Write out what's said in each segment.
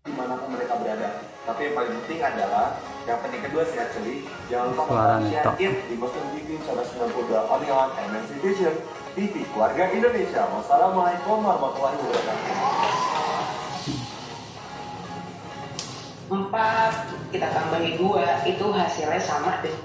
Dimanapun mereka berada. Tapi yang paling penting adalah yang penting kedua sih actually jangan lupa share di Muslim TV 192 Online MNC Vision TV Keluarga Indonesia. Wassalamualaikum warahmatullahi wabarakatuh. 4 kita tambahi 2 itu hasilnya sama deh.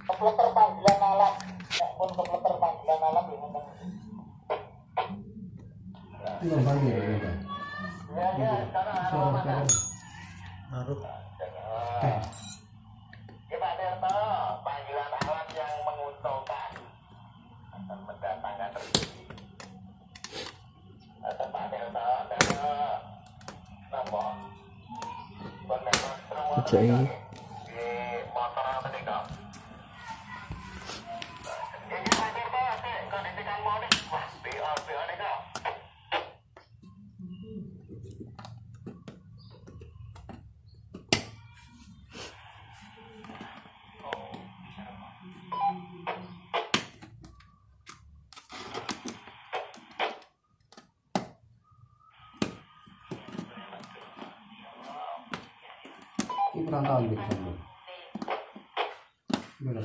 Kompleter panggilan alam, untuk kompleter panggilan alam ini panggil ya, sekarang harus Pak Derto, panggilan alam yang menguntungkan akan mendatangkan rezeki. Atau Pak Derto, nombor Cek perantauan di sana. Gimana?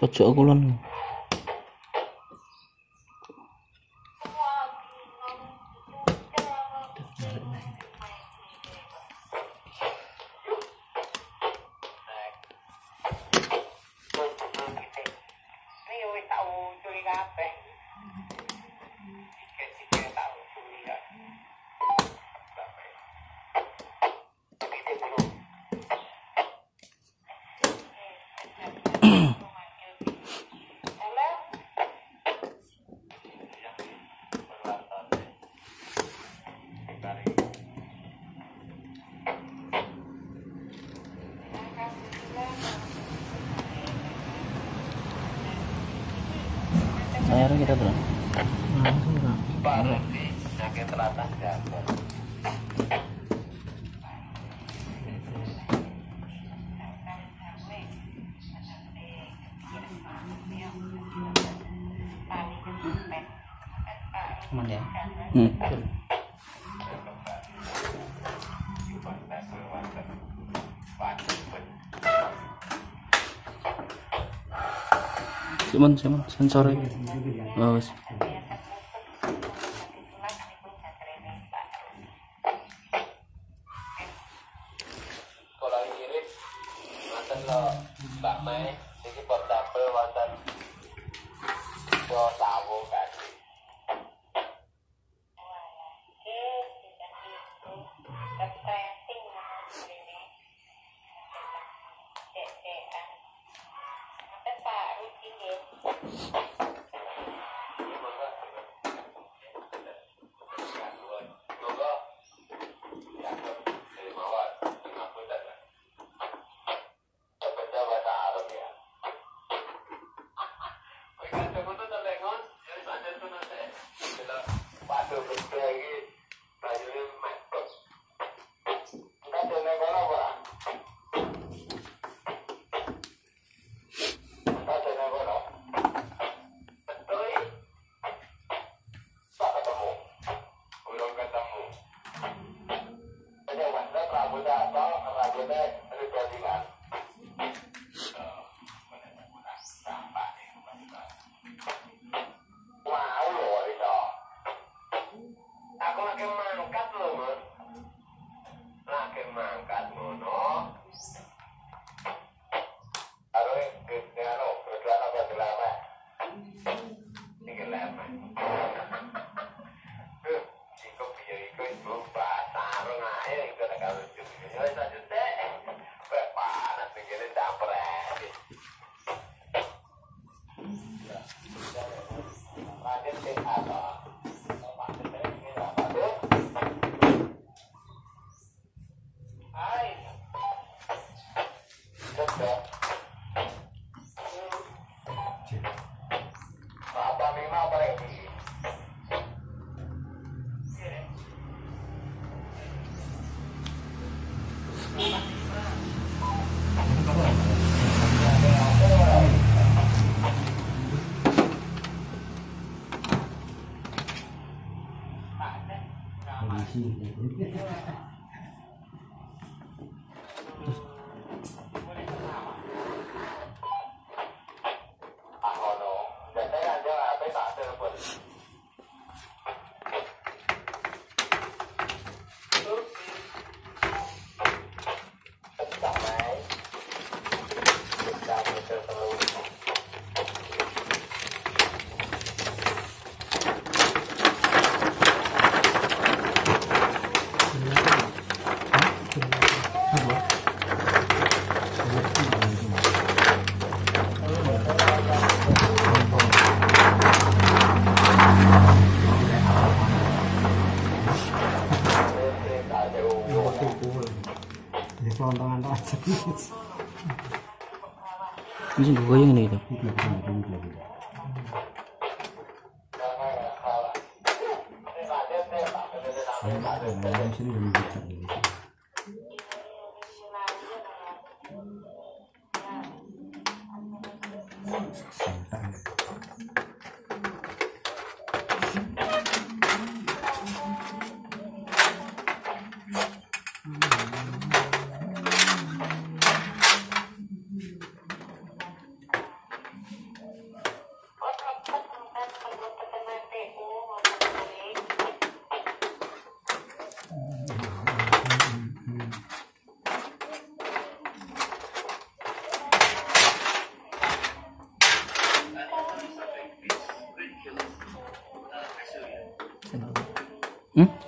Pojok kulon. Akhirnya kita berang. Parah sih, sakit teratas jatuh. Aman ya? Cuman sensornya bagus. Kalau kirim, mantan lo Mbak Mai, ini portable mantan lo tahu kan? Aku lagi mangkat loh, Mas. Lagi mangkat ngono. Karo ngene berdoa apa dilama. Iki lama. Iku piye iku iku pasarung ae iku nek karo cucu. Ya wis lanjute. Wes panas pikire dampret. Lanjut sing apa? Ini goyang ini gitu.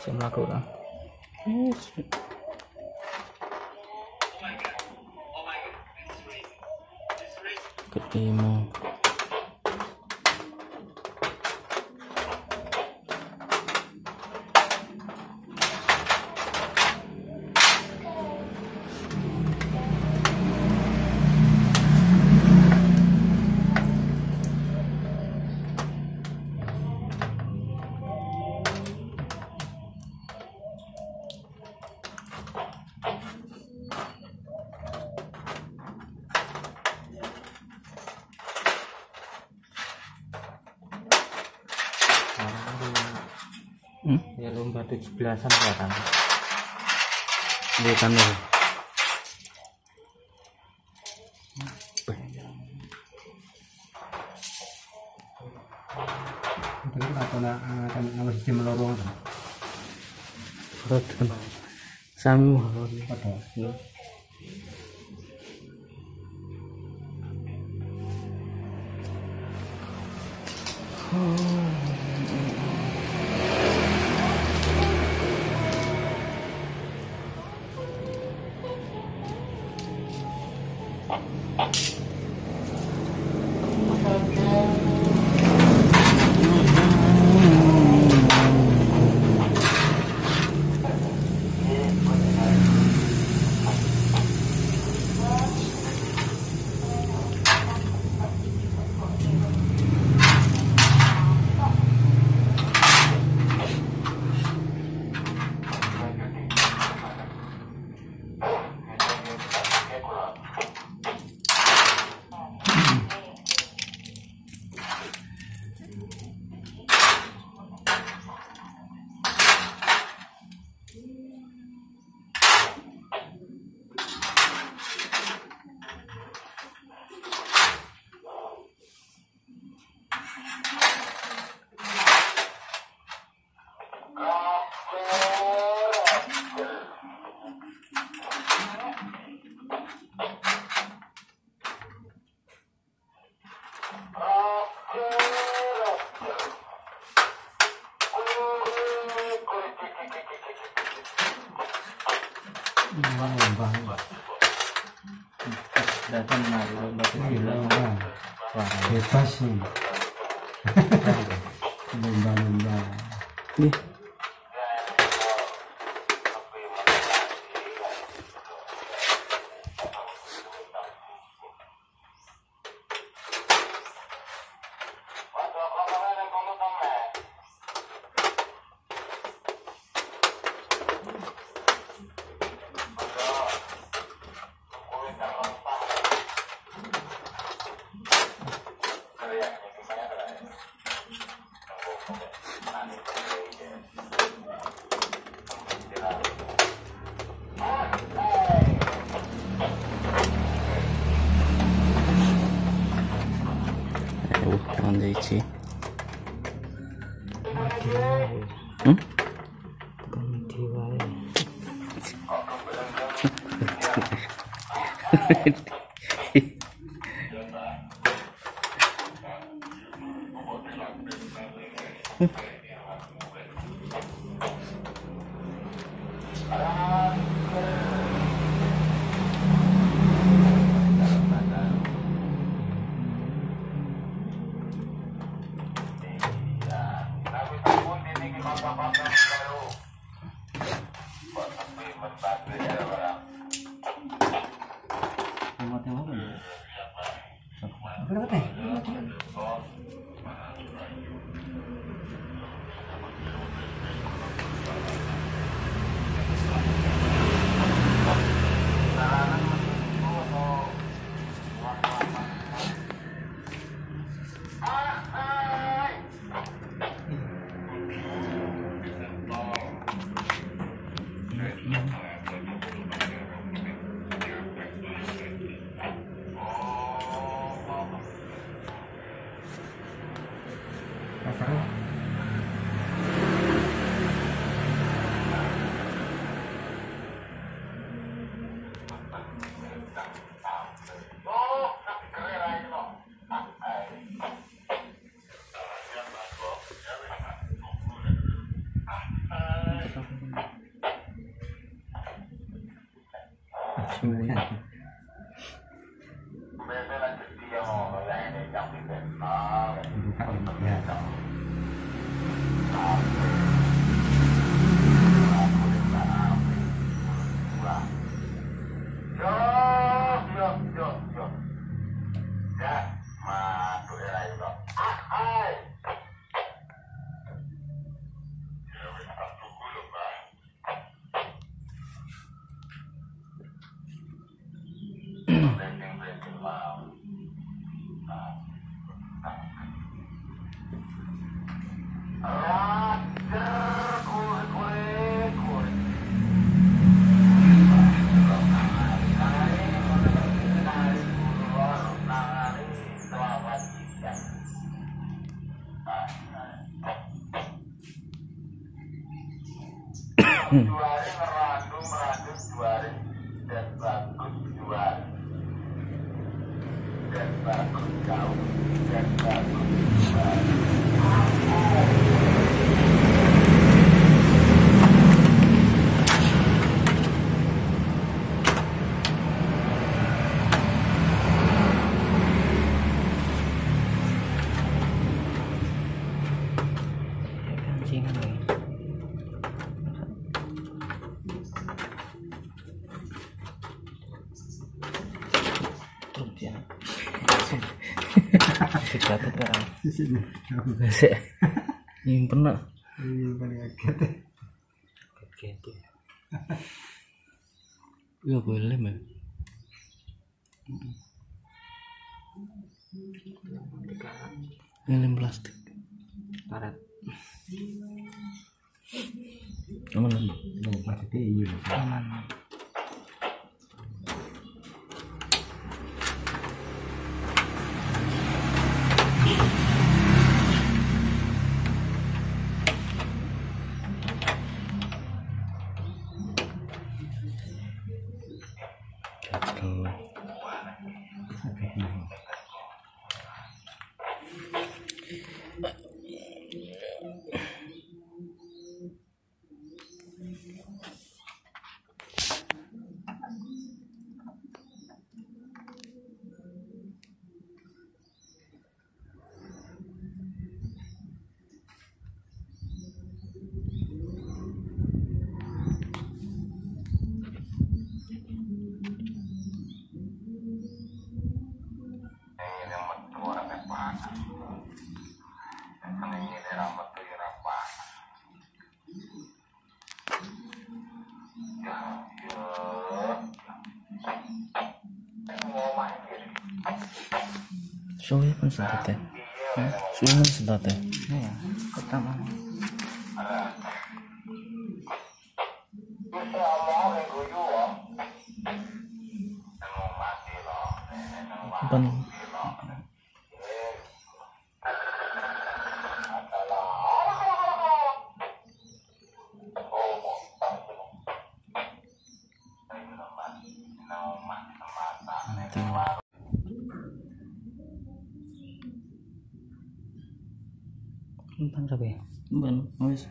Saya melakukan ketemu ya lomba 17-an kelihatan. dia tanda. Itu apa nama sistem lorong kan? Betul. Sami Pada lomba Datang menarik lomba gila kecil. Wah, bebas sih lomba-lomba nih. Pandai sih. berapa teh? Catat kan? Besek. Yang pernah. Kaget. Ya boleh mah. Lem plastik. Karet. Aman. Plastik iya. Aman. Suwi pun sedot ya. Suwi pun sedot ya. Iya, pertama. Ban Ban berapa ya? ban wis.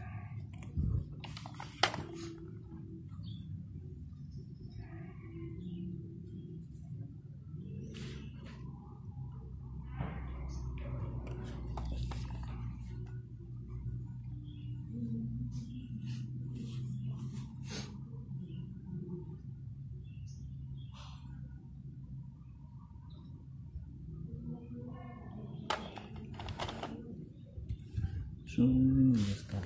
Suwi sedot.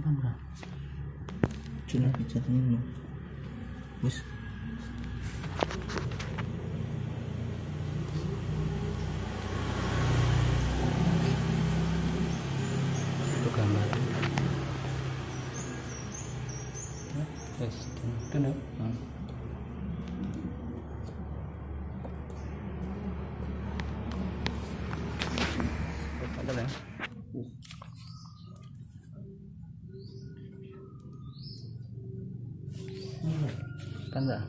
Ban berapa? Cuma picat ini. Wis. Itu gambar. Yes, tunduk. Ada ya? Kan dah.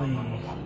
Apa ini?